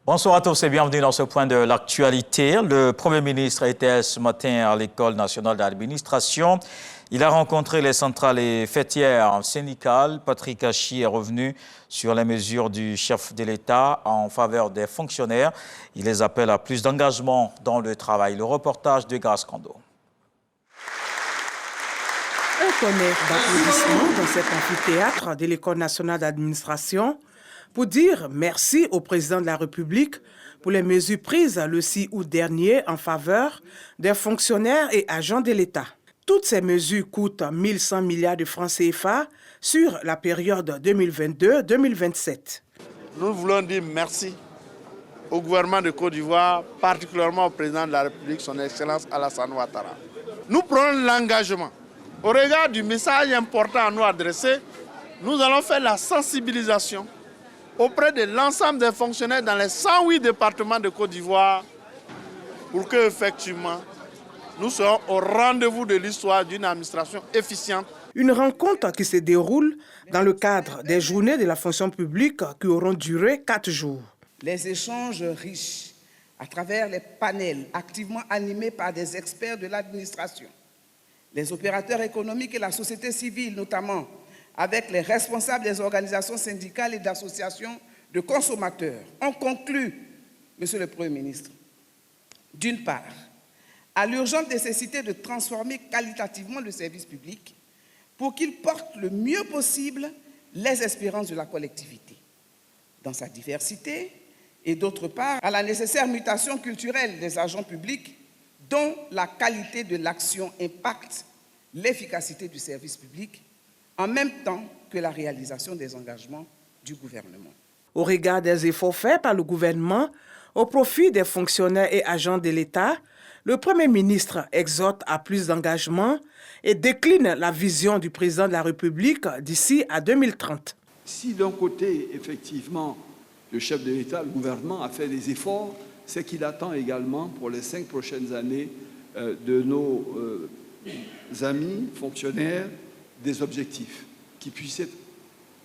Bonsoir à tous et bienvenue dans ce point de l'actualité. Le Premier ministre était ce matin à l'École nationale d'administration. Il a rencontré les centrales et fêtières syndicales. Patrick Hachi est revenu sur les mesures du chef de l'État en faveur des fonctionnaires. Il les appelle à plus d'engagement dans le travail. Le reportage de Grace Kando. Un tonnerre d'applaudissements dans cet amphithéâtre de l'École nationale d'administration pour dire merci au président de la République pour les mesures prises le 6 août dernier en faveur des fonctionnaires et agents de l'État. Toutes ces mesures coûtent 1 100 milliards de francs CFA sur la période 2022-2027. Nous voulons dire merci au gouvernement de Côte d'Ivoire, particulièrement au président de la République, son Excellence Alassane Ouattara. Nous prenons l'engagement. Au regard du message important à nous adresser, nous allons faire la sensibilisation auprès de l'ensemble des fonctionnaires dans les 108 départements de Côte d'Ivoire pour que, effectivement, nous serons au rendez-vous de l'histoire d'une administration efficiente. Une rencontre qui se déroule dans le cadre des journées de la fonction publique qui auront duré 4 jours. Les échanges riches à travers les panels activement animés par des experts de l'administration, les opérateurs économiques et la société civile notamment, avec les responsables des organisations syndicales et d'associations de consommateurs, ont conclu, Monsieur le Premier ministre, d'une part, à l'urgente nécessité de transformer qualitativement le service public pour qu'il porte le mieux possible les espérances de la collectivité, dans sa diversité, et d'autre part, à la nécessaire mutation culturelle des agents publics dont la qualité de l'action impacte l'efficacité du service public en même temps que la réalisation des engagements du gouvernement. Au regard des efforts faits par le gouvernement au profit des fonctionnaires et agents de l'État, le Premier ministre exhorte à plus d'engagement et décline la vision du président de la République d'ici à 2030. Si d'un côté, effectivement, le chef de l'État, le gouvernement a fait des efforts, c'est qu'il attend également pour les 5 prochaines années de nos amis fonctionnaires des objectifs qui puissent être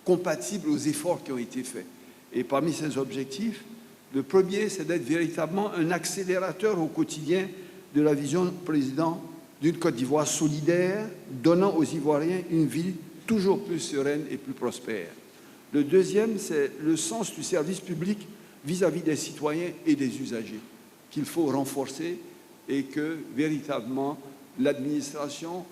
compatibles aux efforts qui ont été faits. Et parmi ces objectifs, le premier, c'est d'être véritablement un accélérateur au quotidien de la vision du président d'une Côte d'Ivoire solidaire, donnant aux Ivoiriens une vie toujours plus sereine et plus prospère. Le deuxième, c'est le sens du service public vis-à-vis des citoyens et des usagers, qu'il faut renforcer et que, véritablement, l'administration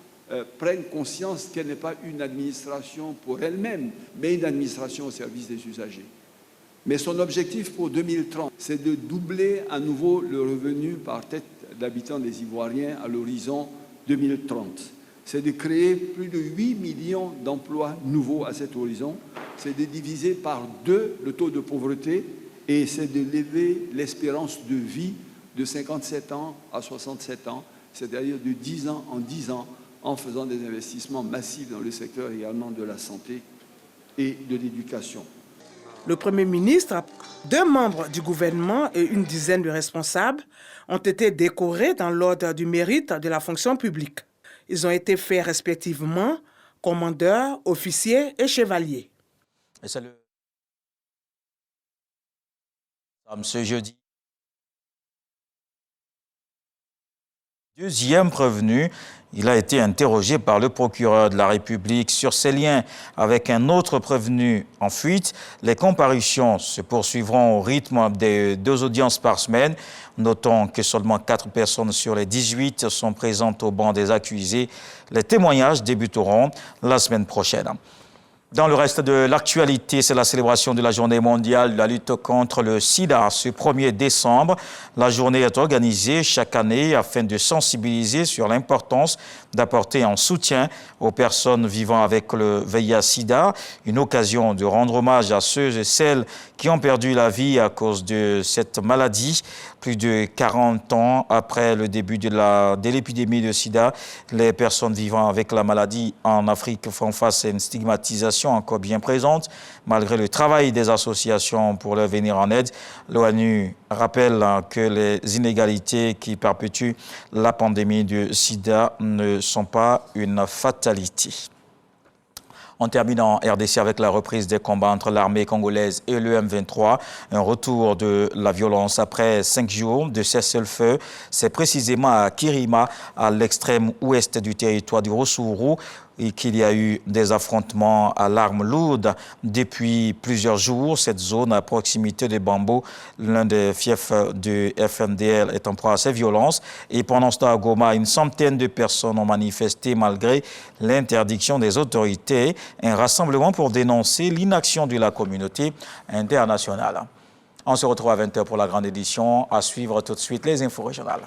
prenne conscience qu'elle n'est pas une administration pour elle-même, mais une administration au service des usagers. Mais son objectif pour 2030, c'est de doubler à nouveau le revenu par tête d'habitants des Ivoiriens à l'horizon 2030. C'est de créer plus de 8 millions d'emplois nouveaux à cet horizon. C'est de diviser par 2 le taux de pauvreté et c'est de lever l'espérance de vie de 57 ans à 67 ans, c'est-à-dire de 10 ans en 10 ans, en faisant des investissements massifs dans le secteur également de la santé et de l'éducation. Le Premier ministre, 2 membres du gouvernement et une dizaine de responsables ont été décorés dans l'ordre du mérite de la fonction publique. Ils ont été faits respectivement commandeurs, officiers et chevaliers. Et c'est ce jeudi. Deuxième prévenu, il a été interrogé par le procureur de la République sur ses liens avec un autre prévenu en fuite. Les comparutions se poursuivront au rythme des 2 audiences par semaine. Notons que seulement 4 personnes sur les 18 sont présentes au banc des accusés. Les témoignages débuteront la semaine prochaine. Dans le reste de l'actualité, c'est la célébration de la journée mondiale de la lutte contre le sida. Ce 1er décembre, la journée est organisée chaque année afin de sensibiliser sur l'importance d'apporter un soutien aux personnes vivant avec le VIH-Sida. Une occasion de rendre hommage à ceux et celles qui ont perdu la vie à cause de cette maladie. Plus de 40 ans après le début de l'épidémie de sida, les personnes vivant avec la maladie en Afrique font face à une stigmatisation encore bien présente. Malgré le travail des associations pour leur venir en aide, l'ONU rappelle que les inégalités qui perpétuent la pandémie de sida ne sont pas une fatalité. On termine en RDC avec la reprise des combats entre l'armée congolaise et le M23. Un retour de la violence après 5 jours de cessez-le-feu. C'est précisément à Kirima, à l'extrême ouest du territoire du Rossourou, et qu'il y a eu des affrontements à l'arme lourde depuis plusieurs jours. Cette zone à proximité de Bambo, l'un des fiefs du FNDL, est en proie à ces violences. Et pendant ce temps à Goma, une centaine de personnes ont manifesté malgré l'interdiction des autorités. Un rassemblement pour dénoncer l'inaction de la communauté internationale. On se retrouve à 20h pour la grande édition. À suivre tout de suite les infos régionales.